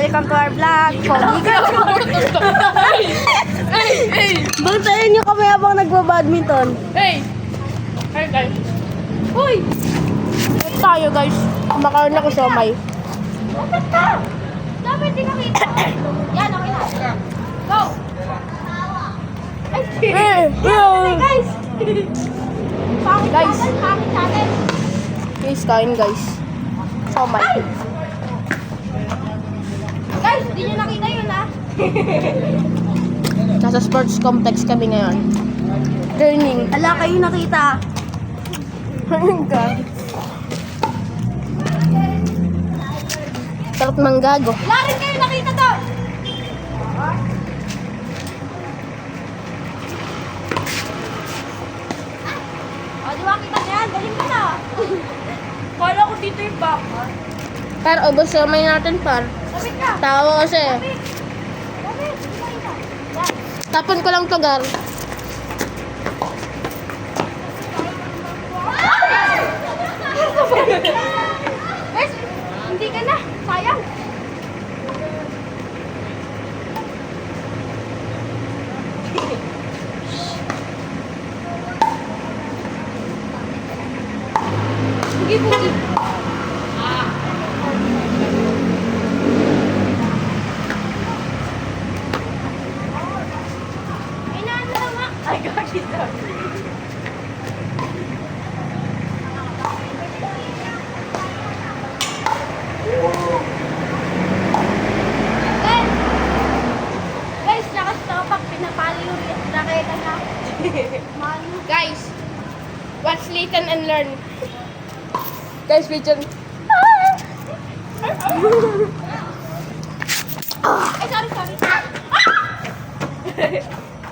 welcome to our vlog. Pogi ka. Bantayan nyo kami habang nagbabadminton. Hey! Hi guys. Uy! Tayo guys. Kumakain ako siomay. Bakit ka? Dapat di nakita. Yan, okay na. Go! Ay, guys! Pangit Guys. natin, pangit natin. Guys, kain guys. Siomay. Guys, di nyo nakita yun ha? Nasa sports complex kami ngayon. Learning. Ala, kayo nakita. Sarap manggago. Wala rin kayo nakita to. O, di ba kita na yan? Galing ka na. Kala ko dito yung back. Par, ubos siomay natin par. Lapit ka. Tawa kasi. Lapit. Lapit. Di ba kita? Yan. Tapon ko lang to gar. Guys, hindi ka na. Sayang. Pugi-pugi. Ay, naano na nga. Ay, kakita. Guys! Guys, nakastop pag pinapalo yung raketa na. Mano. Guys, watch, listen, and learn. Guys, picture. Ay, sorry.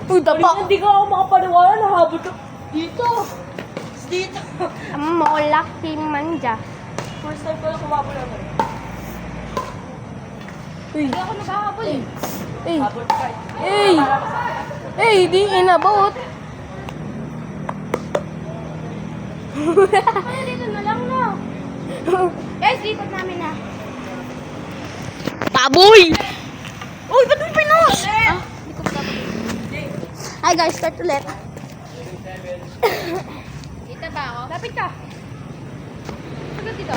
Uy, dapa. Hindi ka ako makapaniwala na habot ko. Dito. Dito. Malaki manja. First time ko lang kumabot ako. Uy, Hindi ako naghahabol eh. eh, Habot ka. eh, di inabot. Ay, dito na lang no. Guys, lipat namin na. Baboy! Uy, ba't mo pinos? Ah, hindi ko pa. Hi guys, start ulit. Dito ba ako? Lapit ka. Sagot dito.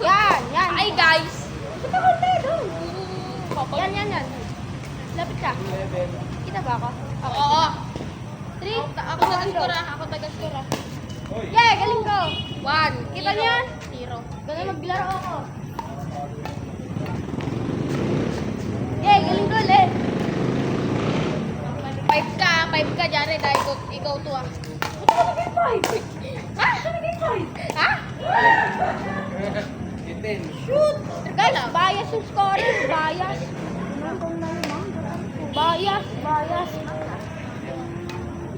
Yan. Hi guys. Kita ko tayo doon. Yan. Lapit ka. Kita ba ako? Oo. 3. Ako taga-skora. Yeah, galing ko. 1. Kita niyo yan? 0. Ganun maglaro ako. Yeah, galing ko ulit. 5 ka, Jared. Ikaw to ah. Ba't ka naging 5? Ha? Ba't naging 5? Ha? Shoot! Guys, bias yung scorer. Bias. Bias.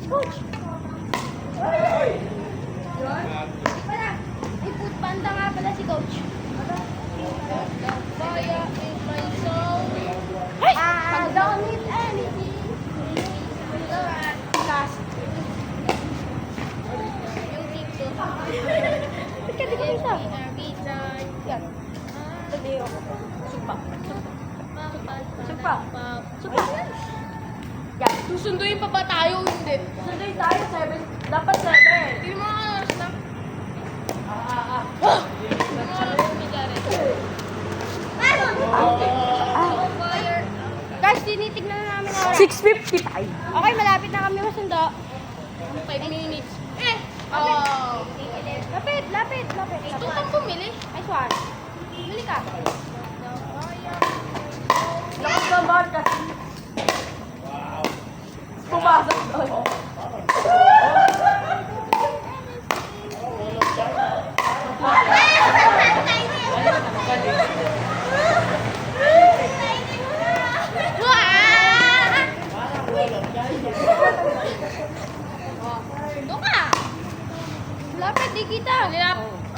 Coach. Pala, may foot panda nga pala si coach. Fire in my soul. Ay! I don't need anything. Last. Yung dito. Ba't ka di ko isa? Yan. Sabi ako. Supa. Supa. Yan. Susunduin pa ba tayo? Hindi. Sunday tayo, 7. Dapat 7. Tingnan mo nga oras na. Tingnan mo oras ni Jared. Fire. Guys, tinitignan na namin ang oras. 6:55. Okay, malapit na kami masundo. 5 minutes. Lapit. Ito kang bumili. Nice one. Bili ka. Lakas naman kasi. Pumasok doon. Doon ka. Lapit, di kita.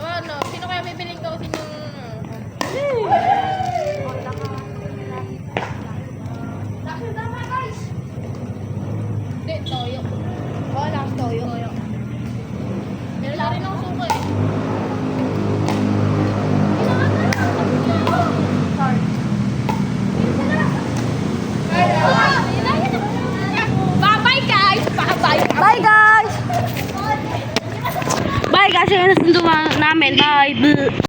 Ano, sino kaya bibiling daw sa inyong... Tama guys. Hindi, toyo. kasi yung nasundo namin. Bye. Bleh.